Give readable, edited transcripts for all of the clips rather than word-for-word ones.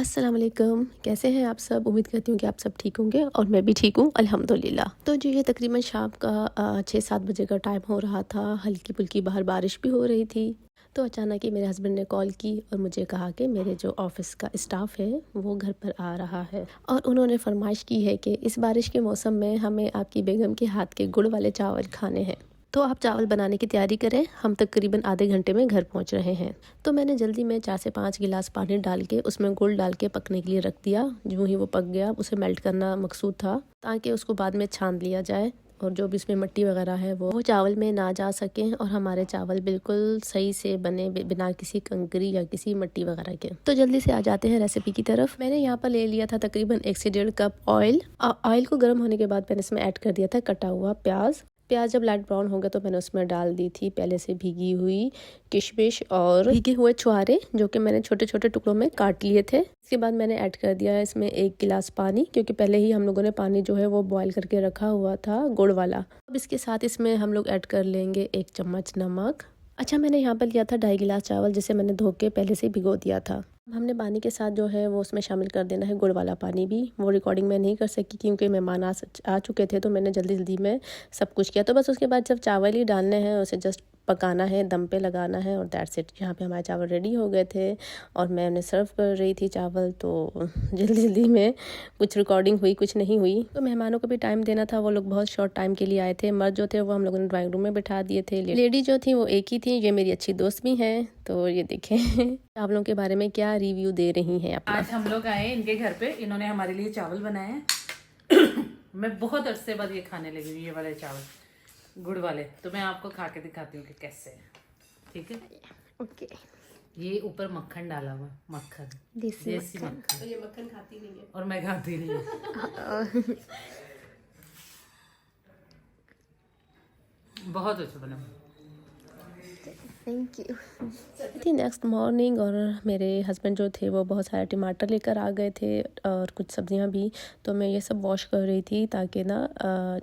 अस्सलाम वालेकुम, कैसे हैं आप सब। उम्मीद करती हूँ कि आप सब ठीक होंगे और मैं भी ठीक हूँ अल्हम्दुलिल्लाह। तो जो ये तकरीबन शाम का 6-7 बजे का टाइम हो रहा था, हल्की फुल्की बाहर बारिश भी हो रही थी। तो अचानक ही मेरे हस्बैंड ने कॉल की और मुझे कहा कि मेरे जो ऑफिस का स्टाफ है वो घर पर आ रहा है और उन्होंने फरमाइश की है कि इस बारिश के मौसम में हमें आपकी बेगम के हाथ के गुड़ वाले चावल खाने हैं। तो आप चावल बनाने की तैयारी करें, हम तकरीबन आधे घंटे में घर पहुंच रहे हैं। तो मैंने जल्दी में 4 से 5 गिलास पानी डाल के उसमें गुड़ डाल के पकने के लिए रख दिया। जो ही वो पक गया उसे मेल्ट करना मकसूद था ताकि उसको बाद में छान लिया जाए और जो भी इसमें मिट्टी वगैरह है वो चावल में ना जा सके और हमारे चावल बिल्कुल सही से बने बिना किसी कंकरी या किसी मिट्टी वगैरह के। तो जल्दी से आ जाते हैं रेसिपी की तरफ। मैंने यहाँ पर ले लिया था तकरीबन 1 से 1.5 कप ऑयल। ऑयल को गर्म होने के बाद मैंने इसमें ऐड कर दिया था कटा हुआ प्याज। प्याज जब लाइट ब्राउन हो गया तो मैंने उसमें डाल दी थी पहले से भीगी हुई किशमिश और भीगे हुए छुहारे जो कि मैंने छोटे छोटे टुकड़ों में काट लिए थे। इसके बाद मैंने ऐड कर दिया इसमें 1 गिलास पानी, क्योंकि पहले ही हम लोगों ने पानी जो है वो बॉईल करके रखा हुआ था गुड़ वाला। अब इसके साथ इसमें हम लोग ऐड कर लेंगे 1 चम्मच नमक। अच्छा, मैंने यहाँ पर लिया था 2.5 गिलास चावल जिसे मैंने धो के पहले से भिगो दिया था। हमने पानी के साथ जो है वो उसमें शामिल कर देना है गुड़ वाला पानी भी। वो रिकॉर्डिंग में नहीं कर सकी क्योंकि मेहमान आ चुके थे, तो मैंने जल्दी जल्दी में सब कुछ किया। तो बस उसके बाद जब चावल ही डालने हैं उसे जस्ट पकाना है, दम पे लगाना है और दैट्स इट। यहाँ पे हमारे चावल रेडी हो गए थे और मैं उन्हें सर्व कर रही थी चावल। तो जल्दी जल्दी में कुछ रिकॉर्डिंग हुई कुछ नहीं हुई। तो मेहमानों को भी टाइम देना था, वो लोग बहुत शॉर्ट टाइम के लिए आए थे। मर्द जो थे वो हम लोगों ने ड्राइंग रूम में बिठा दिए थे, लेडी जो थी वो एक ही थी, ये मेरी अच्छी दोस्त भी हैं। तो ये देखें चावलों के बारे में क्या रिव्यू दे रही हैं अपना। आज हम लोग आए इनके घर पे, इन्होंने हमारे लिए चावल बनाए हैं। मैं बहुत अरसे बाद ये खाने लगी हूँ, ये वाले चावल गुड़ वाले। तो मैं आपको खा के दिखाती हूँ कि कैसे है। ठीक है, ओके। ये ऊपर मक्खन डाला हुआ, मक्खन देसी मक्खन। तो ये मक्खन खाती नहीं है और मैं खाती नहीं हूँ। बहुत अच्छा बना। Thank you. थी नेक्स्ट मॉर्निंग और मेरे हस्बैंड जो थे वो बहुत सारे टमाटर लेकर आ गए थे और कुछ सब्जियां भी। तो मैं ये सब वॉश कर रही थी ताकि ना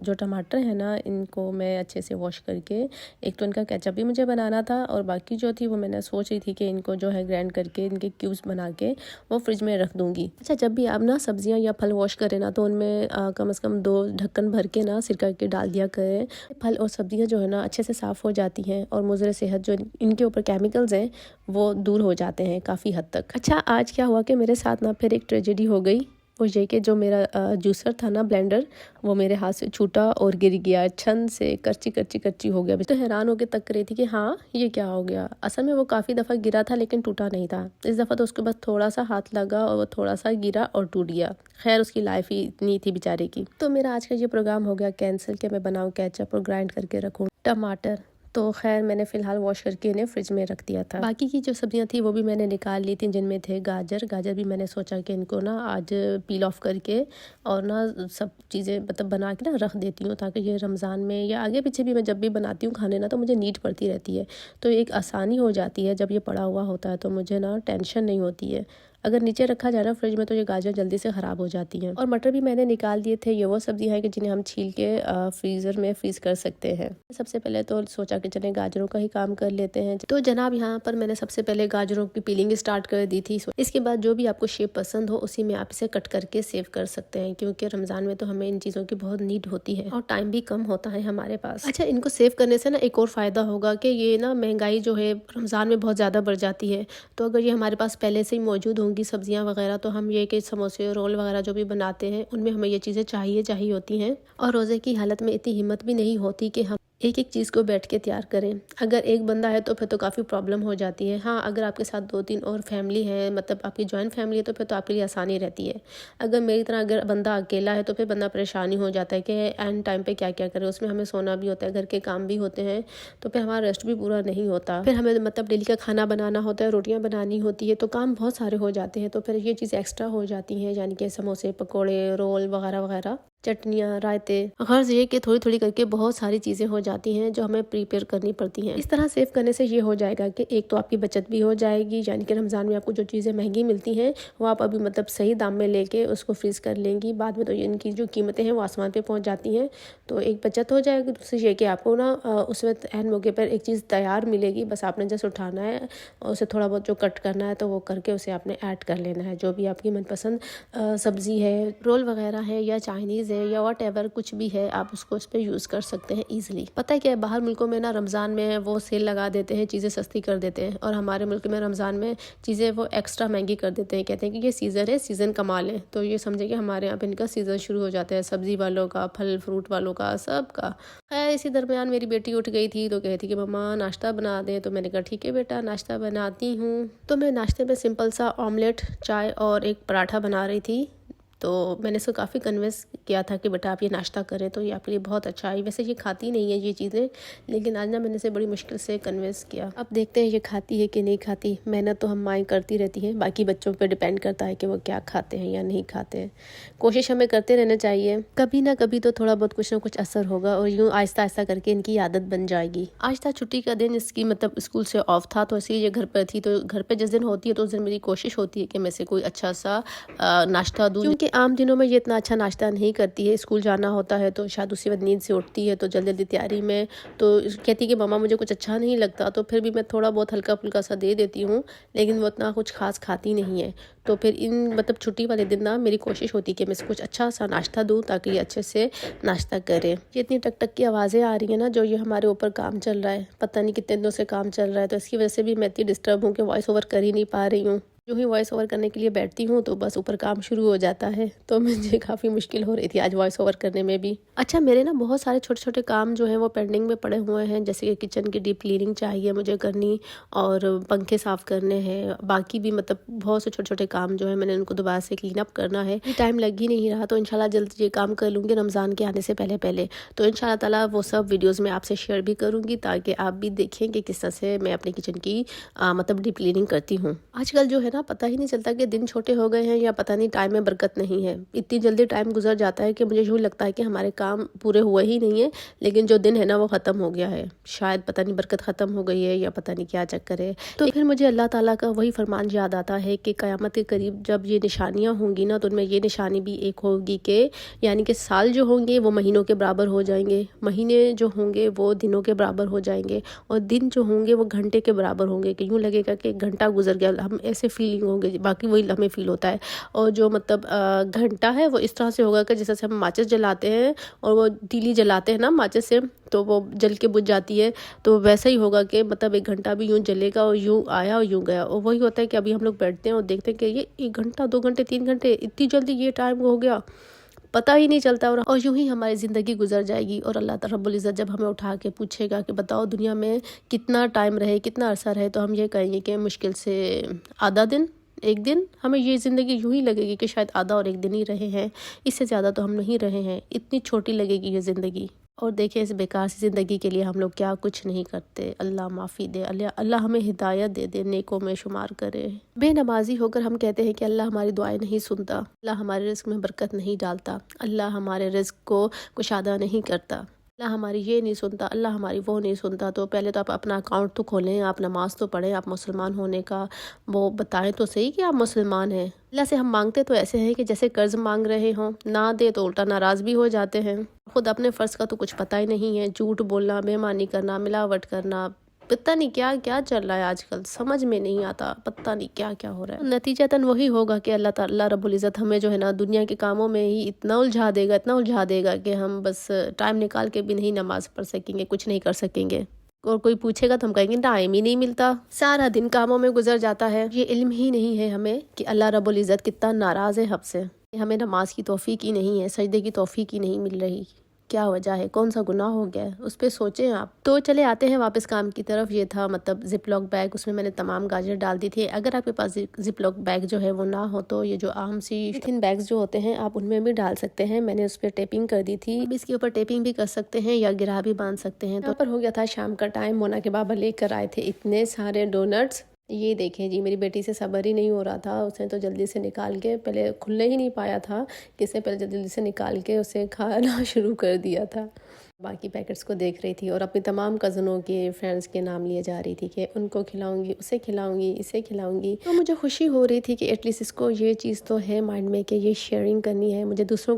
जो टमाटर है ना इनको मैं अच्छे से वॉश करके, एक तो इनका केचप भी मुझे बनाना था और बाकी जो थी वो मैंने सोच रही थी कि इनको जो है ग्राइंड करके इनके क्यूब्स बना के वो फ्रिज में रख दूँगी। अच्छा, जब भी आप ना सब्जियाँ या फल वॉश करें ना तो उनमें कम से कम 2 ढक्कन भर के ना सिरका के डाल दिया करें। फल और सब्जियाँ जो है ना अच्छे से साफ़ हो जाती हैं और मुज़र सेहत जो इनके ऊपर केमिकल्स हैं वो दूर हो जाते हैं काफ़ी हद तक। अच्छा, आज क्या हुआ कि मेरे साथ ना फिर एक ट्रेजेडी हो गई। वो ये कि जो मेरा जूसर था ना, ब्लेंडर, वो मेरे हाथ से छूटा और गिर गया, छन से करची हो गया। तो हैरान होकर तक रही थी कि हाँ ये क्या हो गया। असल में वो काफ़ी दफ़ा गिरा था लेकिन टूटा नहीं था। इस दफ़ा तो उसके बाद थोड़ा सा हाथ लगा और वो थोड़ा सा गिरा और टूट गया। खैर, उसकी लाइफ ही इतनी थी बेचारे की। तो मेरा आज का ये प्रोग्राम हो गया कैंसिल कि मैं बनाऊँ केचप और ग्राइंड करके रखूँ टमाटर। तो खैर मैंने फ़िलहाल वॉश करके इन्हें फ्रिज में रख दिया था। बाकी की जो सब्जियां थी वो भी मैंने निकाल ली थी, जिनमें थे गाजर भी मैंने सोचा कि इनको ना आज पील ऑफ करके और ना सब चीज़ें मतलब बना के ना रख देती हूँ ताकि ये रमज़ान में या आगे पीछे भी मैं जब भी बनाती हूँ खाने ना तो मुझे नीड पड़ती रहती है। तो एक आसानी हो जाती है, जब ये पड़ा हुआ होता है तो मुझे ना टेंशन नहीं होती है। अगर नीचे रखा जाए ना फ्रिज में तो ये गाजर जल्दी से ख़राब हो जाती हैं। और मटर भी मैंने निकाल दिए थे। ये वो सब्जियां हैं कि जिन्हें हम छील के फ्रीज़र में फ्रीज कर सकते हैं। सबसे पहले तो सोचा कि चले गाजरों का ही काम कर लेते हैं। तो जनाब यहाँ पर मैंने सबसे पहले गाजरों की पीलिंग स्टार्ट कर दी थी। इसके बाद जो भी आपको शेप पसंद हो उसी में आप इसे कट करके सेव कर सकते हैं, क्योंकि रमज़ान में तो हमें इन चीज़ों की बहुत नीड होती है और टाइम भी कम होता है हमारे पास। अच्छा, इनको सेव करने से ना एक और फ़ायदा होगा कि ये ना महंगाई जो है रमज़ान में बहुत ज़्यादा बढ़ जाती है। तो अगर ये हमारे पास पहले से ही मौजूद होंगी सब्जियां वगैरह तो हम ये कि समोसे रोल वगैरह जो भी बनाते हैं उनमें हमें ये चीज़ें चाहिए होती हैं। और रोज़े की हालत में इतनी हिम्मत भी नहीं होती कि हम एक एक चीज़ को बैठ के तैयार करें। अगर एक बंदा है तो फिर तो काफ़ी प्रॉब्लम हो जाती है। हाँ, अगर आपके साथ 2-3 और फैमिली है, मतलब आपकी जॉइंट फैमिली है, तो फिर तो आपके लिए आसानी रहती है। अगर मेरी तरह अगर बंदा अकेला है तो फिर बंदा परेशानी हो जाता है कि एंड टाइम पे क्या क्या करे। उसमें हमें सोना भी होता है, घर के काम भी होते हैं, तो फिर हमारा रेस्ट भी पूरा नहीं होता। फिर हमें मतलब डेली का खाना बनाना होता है, रोटियाँ बनानी होती है, तो काम बहुत सारे हो जाते हैं। तो फिर ये चीज़ एक्स्ट्रा हो जाती हैं, यानी कि समोसे, पकौड़े, रोल वगैरह वगैरह, चटनियाँ, रायते। गर्ज ये कि थोड़ी थोड़ी करके बहुत सारी चीज़ें हो जाती हैं जो हमें प्रिपेयर करनी पड़ती हैं। इस तरह सेव करने से ये हो जाएगा कि एक तो आपकी बचत भी हो जाएगी, यानी कि रमज़ान में आपको जो चीज़ें महंगी मिलती हैं वो आप अभी मतलब सही दाम में लेके उसको फ्रीज़ कर लेंगी। बाद में तो इनकी जो कीमतें हैं वो आसमान पे पहुंच जाती हैं, तो एक बचत हो जाएगी। दूसरी ये कि आपको ना उस वक्त एन मौके पर एक चीज़ तैयार मिलेगी, बस आपने जैसे उठाना है और उसे थोड़ा बहुत जो कट करना है तो वो करके उसे आपने ऐड कर लेना है। जो भी आपकी मनपसंद सब्ज़ी है, रोल वगैरह है या चाइनीज़ है या वॉट एवर कुछ भी है, आप उसको उस पर यूज़ कर सकते हैं ईजिली। पता है क्या है, बाहर मुल्कों में ना रमज़ान में वो सेल लगा देते हैं, चीज़ें सस्ती कर देते हैं, और हमारे मुल्क में रमज़ान में चीज़ें वो एक्स्ट्रा महंगी कर देते हैं। कहते हैं कि ये सीज़न है, सीज़न कमा लें। तो ये समझे कि हमारे यहाँ पे इनका सीज़न शुरू हो जाता है, सब्ज़ी वालों का, फल फ्रूट वालों का, सब का। खैर इसी दरमियान मेरी बेटी उठ गई थी तो कहती कि मम्मा नाश्ता बना दे। तो मैंने कहा ठीक है बेटा, नाश्ता बनाती हूँ। तो मैं नाश्ते में सिंपल सा ऑमलेट, चाय और एक पराठा बना रही थी। तो मैंने इसको काफ़ी कन्विंस किया था कि बेटा आप ये नाश्ता करें तो ये आपके लिए बहुत अच्छा है। वैसे ये खाती नहीं है ये चीज़ें, लेकिन आज ना मैंने इसे बड़ी मुश्किल से कन्विंस किया। अब देखते हैं ये खाती है कि नहीं खाती। मेहनत तो हम माएँ करती रहती हैं, बाकी बच्चों पर डिपेंड करता है कि वो क्या खाते हैं या नहीं खाते हैं। कोशिश हमें करते रहना चाहिए, कभी ना कभी तो थोड़ा बहुत कुछ ना कुछ असर होगा और यूँ आहिस्ता आहिस्ता करके इनकी आदत बन जाएगी। आज था छुट्टी का दिन, इसकी मतलब स्कूल से ऑफ था, तो इसलिए ये घर पर थी। तो घर पर जिस दिन होती है तो उस दिन मेरी कोशिश होती है कि मैं से कोई अच्छा सा नाश्ता दूँ, क्योंकि आम दिनों में ये इतना अच्छा नाश्ता नहीं करती है। स्कूल जाना होता है तो शायद उसी वक्त नींद से उठती है, तो जल्दी जल्दी तैयारी में तो कहती कि मम्मा मुझे कुछ अच्छा नहीं लगता। तो फिर भी मैं थोड़ा बहुत हल्का फुल्का सा दे देती हूँ, लेकिन वो इतना कुछ खास खाती नहीं है। तो फिर इन मतलब छुट्टी वाले दिन ना मेरी कोशिश होती है कि मैं इसको कुछ अच्छा सा नाश्ता दूँ ताकि ये अच्छे से नाश्ता करे। ये इतनी टक टक की आवाज़ें आ रही है ना, जो ये हमारे ऊपर काम चल रहा है, पता नहीं कितने दिनों से काम चल रहा है, तो इसकी वजह से भी मैं इतनी डिस्टर्ब हूँ कि वॉइस ओवर कर ही नहीं पा रही हूँ। जो ही वॉइस ओवर करने के लिए बैठती हूँ तो बस ऊपर काम शुरू हो जाता है, तो मुझे काफ़ी मुश्किल हो रही थी आज वॉइस ओवर करने में भी। अच्छा, मेरे ना बहुत सारे छोटे छोटे काम जो हैं वो पेंडिंग में पड़े हुए हैं, जैसे कि किचन की डीप क्लीनिंग चाहिए मुझे करनी और पंखे साफ़ करने हैं। बाकी भी मतलब बहुत से छोटे छोटे काम जो है मैंने उनको दोबारा से क्लीन अप करना है। टाइम लग ही नहीं रहा, तो इंशाल्लाह जल्द ये काम कर लूँगी रमज़ान के आने से पहले पहले। तो इंशाल्लाह ताला वो सब वीडियोज़ में आपसे शेयर भी करूँगी ताकि आप भी देखें कि किस तरह से मैं अपनी किचन की मतलब डीप क्लीनिंग करती हूँ। आजकल जो है ना पता ही नहीं चलता कि दिन छोटे हो गए हैं या पता नहीं टाइम में बरकत नहीं है। इतनी जल्दी टाइम गुजर जाता है कि मुझे यूँ लगता है कि हमारे काम पूरे हुए ही नहीं है, लेकिन जो दिन है ना वो ख़त्म हो गया है। शायद पता नहीं बरकत ख़त्म हो गई है या पता नहीं क्या चक्कर है। तो फिर मुझे अल्लाह ताला का वही फरमान याद आता है कि क़यामत के करीब जब ये निशानियाँ होंगी ना, तो उनमें ये निशानी भी एक होगी कि यानी कि साल जो होंगे वो महीनों के बराबर हो जाएंगे, महीने जो होंगे वो दिनों के बराबर हो जाएंगे, और दिन जो होंगे वो घंटे के बराबर होंगे। कि यूँ लगेगा कि एक घंटा गुजर गया, हम ऐसे फीलिंग होंगे, बाकी वही हमें फील होता है। और जो मतलब घंटा है वो इस तरह से होगा कि जैसे हम माचिस जलाते हैं और वो तीली जलाते हैं ना माचिस से, तो वो जल के बुझ जाती है, तो वैसा ही होगा कि मतलब एक घंटा भी यूँ जलेगा और यूँ आया और यूँ गया। और वही होता है कि अभी हम लोग बैठते हैं और देखते हैं कि ये 1 घंटा 2 घंटे 3 घंटे इतनी जल्दी ये टाइम हो गया, पता ही नहीं चलता। और यूं ही हमारी ज़िंदगी गुजर जाएगी और अल्लाह ताला रब्बुल इज़्ज़त जब हमें उठा के पूछेगा कि बताओ दुनिया में कितना टाइम रहे, कितना अरसा रहे, तो हम ये कहेंगे कि मुश्किल से आधा दिन, 1 दिन। हमें ये ज़िंदगी यूं ही लगेगी कि शायद आधा और 1 दिन ही रहे हैं, इससे ज़्यादा तो हम नहीं रहे हैं। इतनी छोटी लगेगी ये ज़िंदगी। और देखिए इस बेकार सी ज़िंदगी के लिए हम लोग क्या कुछ नहीं करते। अल्लाह माफ़ी दे, अल्लाह हमें हिदायत दे दे, नेकों में शुमार करे। बेनमाजी होकर हम कहते हैं कि अल्लाह हमारी दुआएं नहीं सुनता, अल्लाह हमारे रिज़्क़ में बरकत नहीं डालता, अल्लाह हमारे रिज़्क़ को कुशादा नहीं करता, अल्लाह हमारी ये नहीं सुनता, अल्लाह हमारी वो नहीं सुनता। तो पहले तो आप अपना अकाउंट तो खोलें, आप नमाज़ तो पढ़ें, आप मुसलमान होने का वो बताएं तो सही कि आप मुसलमान हैं। अल्लाह से हम मांगते तो ऐसे हैं कि जैसे कर्ज मांग रहे हों, ना दे तो उल्टा नाराज़ भी हो जाते हैं। खुद अपने फ़र्ज़ का तो कुछ पता ही नहीं है, झूठ बोलना, बेईमानी करना, मिलावट करना, पता नहीं क्या क्या चल रहा है आजकल, समझ में नहीं आता, पता नहीं क्या क्या हो रहा है। नतीजतन वही होगा कि अल्लाह ताला रब्बुल इज़्ज़त हमें जो है ना दुनिया के कामों में ही इतना उलझा देगा, इतना उलझा देगा कि हम बस टाइम निकाल के भी नहीं नमाज़ पढ़ सकेंगे, कुछ नहीं कर सकेंगे। और कोई पूछेगा तो हम कहेंगे टाइम ही नहीं मिलता, सारा दिन कामों में गुजर जाता है। ये इल्म ही नहीं है हमें कि अल्लाह रब्बुल इज़्ज़त कितना नाराज़ है हमसे। हमें नमाज की तौफीक ही नहीं है, सजदे की तौफीक ही नहीं मिल रही। क्या वजह है, कौन सा गुनाह हो गया है, उस पर सोचें आप। तो चले आते हैं वापस काम की तरफ। ये था मतलब जिप लॉक बैग, उसमें मैंने तमाम गाजर डाल दी थी। अगर आपके पास जिप लॉक बैग जो है वो ना हो तो ये जो आम सी थिन बैग्स जो होते हैं आप उनमें भी डाल सकते हैं। मैंने उस पर टेपिंग कर दी थी, अब इसके ऊपर टेपिंग भी कर सकते हैं या गिरा भी बांध सकते हैं। तो पर हो गया था शाम का टाइम, मोना के बाबा लेकर आए थे इतने सारे डोनट्स। ये देखें जी, मेरी बेटी से सब्र ही नहीं हो रहा था, उसने तो जल्दी से निकाल के, पहले खुलने ही नहीं पाया था, किसने पहले जल्दी से निकाल के उसे खाना शुरू कर दिया था। बाकी पैकेट्स को देख रही थी और अपनी तमाम कज़नों के फ्रेंड्स के नाम लिए जा रही थी कि उनको खिलाऊंगी, उसे खिलाऊंगी, इसे खिलाऊंगी। तो मुझे खुशी हो रही थी कि एटलीस्ट इसको ये चीज़ तो है माइंड में कि ये शेयरिंग करनी है, मुझे दूसरों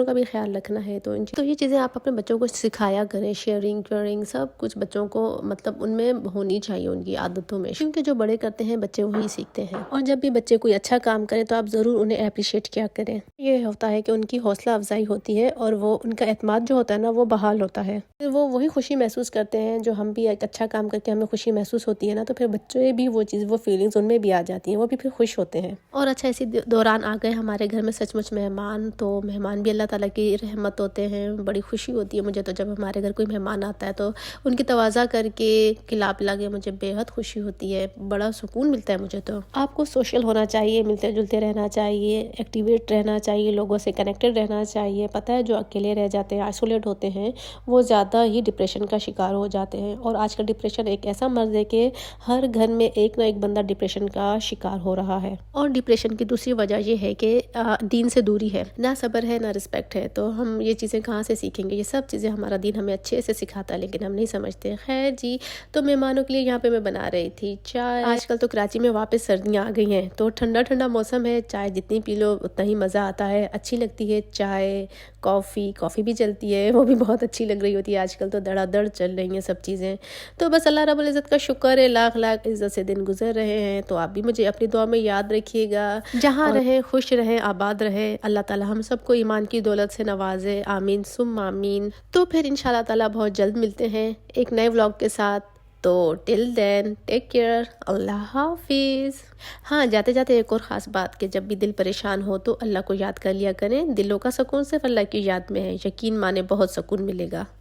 का भी ख्याल रखना है। तो ये चीज़ें आप अपने बच्चों को सिखाया करें, शेयरिंग केयरिंग सब कुछ बच्चों को मतलब उनमें होनी चाहिए, उनकी आदतों में, क्योंकि जो बड़े करते हैं बच्चे वही सीखते हैं। और जब भी बच्चे कोई अच्छा काम करें तो आप ज़रूर उन्हें अप्रिशिएट किया करें। ये होता है कि उनकी हौसला अफजाई होती है और वो उनका एतमाद जो होता है ना वो बहाल होता है। फिर वो वही खुशी महसूस करते हैं जो हम भी एक अच्छा काम करके हमें खुशी महसूस होती है ना, तो फिर बच्चे भी वो चीज़, वो फीलिंग्स उनमें भी आ जाती हैं, वो भी फिर खुश होते हैं। और अच्छा इसी दौरान आ गए हमारे घर में सचमुच मेहमान। तो मेहमान भी अल्लाह ताला की रहमत होते हैं। बड़ी खुशी होती है मुझे तो जब हमारे घर कोई मेहमान आता है तो उनकी तवाज़ा करके खिला पिला के मुझे बेहद खुशी होती है, बड़ा सुकून मिलता है मुझे। तो आपको सोशल होना चाहिए, मिलते जुलते रहना चाहिए, एक्टिवेट रहना चाहिए, लोगों से कनेक्टेड रहना चाहिए। पता है जो अकेले रह जाते हैं, आइसोलेट होते हैं, वो ज़्यादा ही डिप्रेशन का शिकार हो जाते हैं। और आजकल डिप्रेशन एक ऐसा मर्ज है कि हर घर में एक ना एक बंदा डिप्रेशन का शिकार हो रहा है। और डिप्रेशन की दूसरी वजह ये है कि दीन से दूरी है, ना सब्र है ना रिस्पेक्ट है। तो हम ये चीज़ें कहाँ से सीखेंगे? ये सब चीज़ें हमारा दीन हमें अच्छे से सिखाता है लेकिन हम नहीं समझते। खैर जी, तो मेहमानों के लिए यहाँ पे मैं बना रही थी चाय। आजकल तो कराची में वापस सर्दियाँ आ गई हैं तो ठंडा ठंडा मौसम है, चाय जितनी पी लो उतना ही मज़ा आता है, अच्छी लगती है चाय। कॉफ़ी भी चलती है, वो भी बहुत अच्छी लग रही होती है। आजकल तो धड़ाधड़ चल रही हैं सब चीज़ें। तो बस अल्लाह रब्बुल इज़्ज़त का शुक्र है, लाख लाख इज़्ज़त से दिन गुजर रहे हैं। तो आप भी मुझे अपनी दुआ में याद रखिएगा। जहाँ रहें खुश रहें, आबाद रहें। अल्लाह ताला हम सबको ईमान की दौलत से नवाजे, आमीन सुम्मा आमीन। तो फिर इंशाल्लाह ताला बहुत जल्द मिलते हैं एक नए व्लॉग के साथ। तो टिल देन टेक केयर, अल्लाह हाफिज़। हाँ, जाते जाते एक और ख़ास बात कि जब भी दिल परेशान हो तो अल्लाह को याद कर लिया करें। दिलों का सुकून सिर्फ अल्लाह की याद में है, यकीन माने बहुत सुकून मिलेगा।